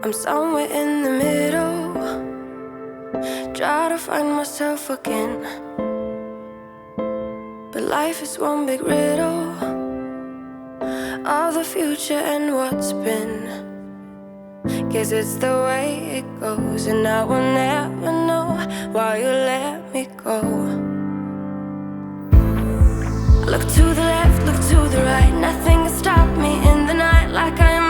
I'm somewhere in the middle, try to find myself again. But life is one big riddle of the future and what's been. Guess it's the way it goes, and I will never know why you let me go. Look to the left, look to the right, nothing can stop me in the night like I'm